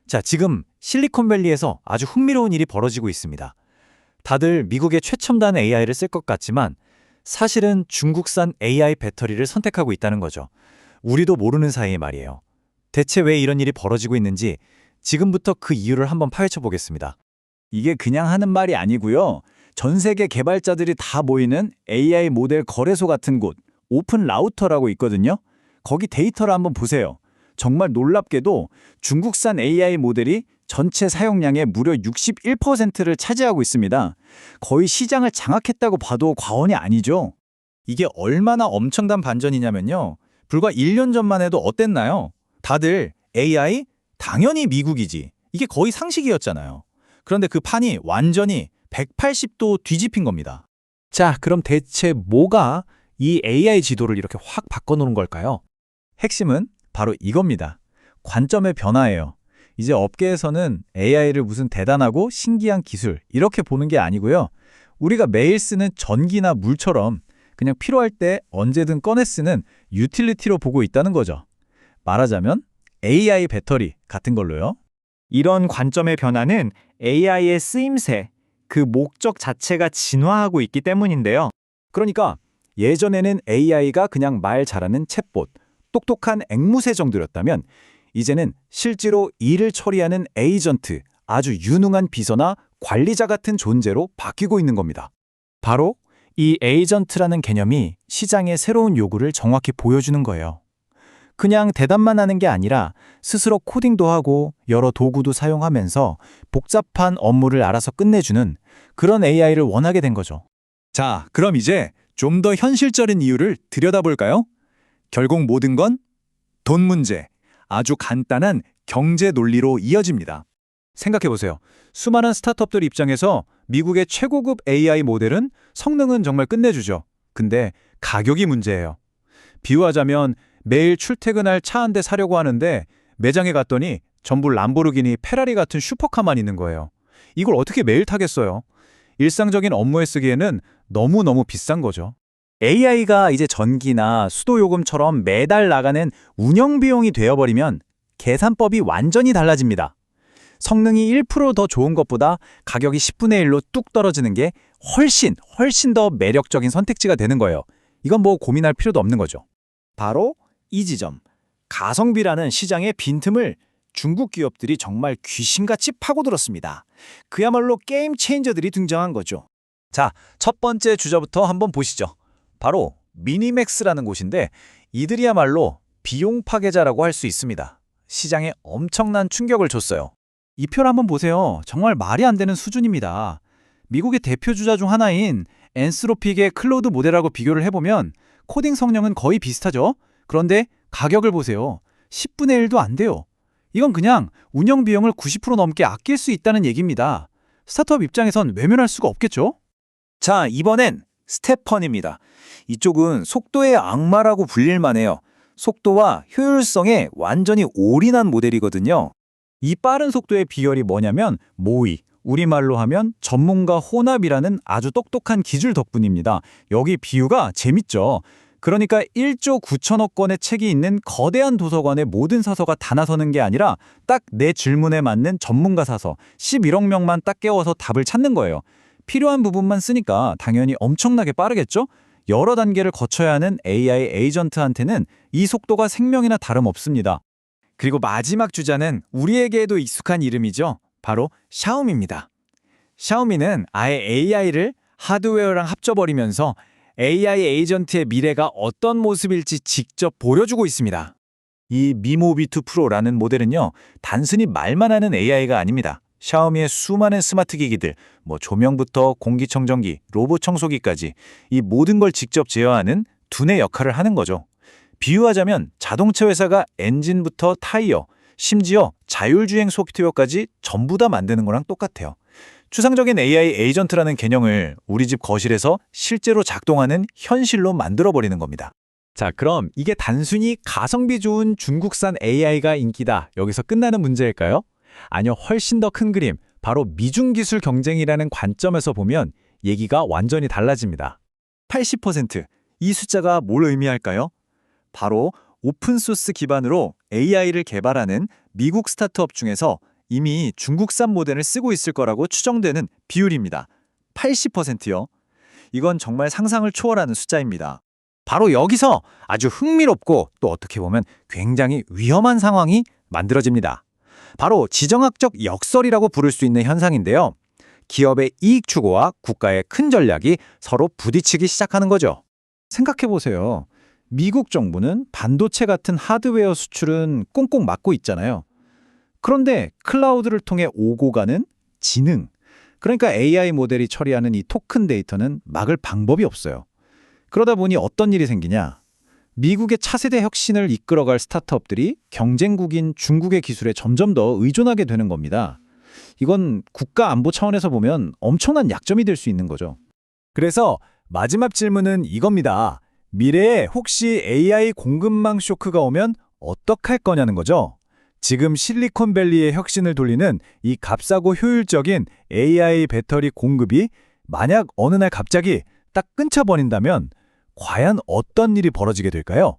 자, 지금 실리콘밸리에서 아주 흥미로운 일이 벌어지고 있습니다. 다들 미국의 최첨단 AI를 쓸 것 같지만 사실은 중국산 AI 배터리를 선택하고 있다는 거죠. 우리도 모르는 사이에 말이에요. 대체 왜 이런 일이 벌어지고 있는지 지금부터 그 이유를 한번 파헤쳐 보겠습니다. 이게 그냥 하는 말이 아니고요. 전 세계 개발자들이 다 모이는 AI 모델 거래소 같은 곳, 오픈 라우터라고 있거든요. 거기 데이터를 한번 보세요. 정말 놀랍게도 중국산 AI 모델이 전체 사용량의 무려 61%를 차지하고 있습니다. 거의 시장을 장악했다고 봐도 과언이 아니죠. 이게 얼마나 엄청난 반전이냐면요. 불과 1년 전만 해도 어땠나요? 다들 AI? 당연히 미국이지. 이게 거의 상식이었잖아요. 그런데 그 판이 완전히 180도 뒤집힌 겁니다. 자, 그럼 대체 뭐가 이 AI 지도를 이렇게 확 바꿔놓은 걸까요? 핵심은 바로 이겁니다. 관점의 변화예요. 이제 업계에서는 AI를 무슨 대단하고 신기한 기술 이렇게 보는 게 아니고요. 우리가 매일 쓰는 전기나 물처럼 그냥 필요할 때 언제든 꺼내 쓰는 유틸리티로 보고 있다는 거죠. 말하자면 AI 배터리 같은 걸로요. 이런 관점의 변화는 AI의 쓰임새, 그 목적 자체가 진화하고 있기 때문인데요. 그러니까 예전에는 AI가 그냥 말 잘하는 챗봇, 똑똑한 앵무새 정도였다면 이제는 실제로 일을 처리하는 에이전트, 아주 유능한 비서나 관리자 같은 존재로 바뀌고 있는 겁니다. 바로 이 에이전트라는 개념이 시장의 새로운 요구를 정확히 보여주는 거예요. 그냥 대답만 하는 게 아니라 스스로 코딩도 하고 여러 도구도 사용하면서 복잡한 업무를 알아서 끝내주는 그런 AI를 원하게 된 거죠. 자, 그럼 이제 좀 더 현실적인 이유를 들여다볼까요? 결국 모든 건 돈 문제, 아주 간단한 경제 논리로 이어집니다. 생각해보세요. 수많은 스타트업들 입장에서 미국의 최고급 AI 모델은 성능은 정말 끝내주죠. 근데 가격이 문제예요. 비유하자면 매일 출퇴근할 차 한 대 사려고 하는데 매장에 갔더니 전부 람보르기니, 페라리 같은 슈퍼카만 있는 거예요. 이걸 어떻게 매일 타겠어요? 일상적인 업무에 쓰기에는 너무너무 비싼 거죠. AI가 이제 전기나 수도 요금처럼 매달 나가는 운영 비용이 되어버리면 계산법이 완전히 달라집니다. 성능이 1%더 좋은 것보다 가격이 10분의 1로 뚝 떨어지는 게 훨씬 더 매력적인 선택지가 되는 거예요. 이건 뭐 고민할 필요도 없는 거죠. 바로 이 지점, 가성비라는 시장의 빈틈을 중국 기업들이 정말 귀신같이 파고들었습니다. 그야말로 게임 체인저들이 등장한 거죠. 자, 첫 번째 주자부터 한번 보시죠. 바로 미니맥스라는 곳인데 이들이야말로 비용 파괴자라고 할 수 있습니다. 시장에 엄청난 충격을 줬어요. 이 표를 한번 보세요. 정말 말이 안 되는 수준입니다. 미국의 대표 주자 중 하나인 엔스로픽의 클로드 모델하고 비교를 해보면 코딩 성능은 거의 비슷하죠. 그런데 가격을 보세요. 10분의 1도 안 돼요. 이건 그냥 운영 비용을 90% 넘게 아낄 수 있다는 얘기입니다. 스타트업 입장에선 외면할 수가 없겠죠? 자, 이번엔 스테펀입니다. 이쪽은 속도의 악마라고 불릴 만해요. 속도와 효율성에 완전히 올인한 모델이거든요. 이 빠른 속도의 비결이 뭐냐면 모의, 우리말로 하면 전문가 혼합이라는 아주 똑똑한 기술 덕분입니다. 여기 비유가 재밌죠. 그러니까 1조 9천억 권의 책이 있는 거대한 도서관에 모든 사서가 다 나서는 게 아니라 딱 내 질문에 맞는 전문가 사서 11억 명만 딱 깨워서 답을 찾는 거예요. 필요한 부분만 쓰니까 당연히 엄청나게 빠르겠죠? 여러 단계를 거쳐야 하는 AI 에이전트한테는 이 속도가 생명이나 다름없습니다. 그리고 마지막 주자는 우리에게도 익숙한 이름이죠. 바로 샤오미입니다. 샤오미는 아예 AI를 하드웨어랑 합쳐버리면서 AI 에이전트의 미래가 어떤 모습일지 직접 보여주고 있습니다. 이 미모비2 프로라는 모델은요, 단순히 말만 하는 AI가 아닙니다. 샤오미의 수많은 스마트 기기들, 조명부터 공기청정기, 로봇 청소기까지 이 모든 걸 직접 제어하는 두뇌 역할을 하는 거죠. 비유하자면 자동차 회사가 엔진부터 타이어, 심지어 자율주행 소프트웨어까지 전부 다 만드는 거랑 똑같아요. 추상적인 AI 에이전트라는 개념을 우리 집 거실에서 실제로 작동하는 현실로 만들어버리는 겁니다. 자, 그럼 이게 단순히 가성비 좋은 중국산 AI가 인기다, 여기서 끝나는 문제일까요? 아니요, 훨씬 더 큰 그림, 바로 미중 기술 경쟁이라는 관점에서 보면 얘기가 완전히 달라집니다. 80%, 이 숫자가 뭘 의미할까요? 바로 오픈소스 기반으로 AI를 개발하는 미국 스타트업 중에서 이미 중국산 모델을 쓰고 있을 거라고 추정되는 비율입니다. 80%요. 이건 정말 상상을 초월하는 숫자입니다. 바로 여기서 아주 흥미롭고 또 어떻게 보면 굉장히 위험한 상황이 만들어집니다. 바로 지정학적 역설이라고 부를 수 있는 현상인데요. 기업의 이익 추구와 국가의 큰 전략이 서로 부딪히기 시작하는 거죠. 생각해보세요. 미국 정부는 반도체 같은 하드웨어 수출은 꽁꽁 막고 있잖아요. 그런데 클라우드를 통해 오고 가는 지능, 그러니까 AI 모델이 처리하는 이 토큰 데이터는 막을 방법이 없어요. 그러다 보니 어떤 일이 생기냐? 미국의 차세대 혁신을 이끌어갈 스타트업들이 경쟁국인 중국의 기술에 점점 더 의존하게 되는 겁니다. 이건 국가 안보 차원에서 보면 엄청난 약점이 될 수 있는 거죠. 그래서 마지막 질문은 이겁니다. 미래에 혹시 AI 공급망 쇼크가 오면 어떡할 거냐는 거죠. 지금 실리콘밸리의 혁신을 돌리는 이 값싸고 효율적인 AI 배터리 공급이 만약 어느 날 갑자기 딱 끊쳐버린다면 과연 어떤 일이 벌어지게 될까요?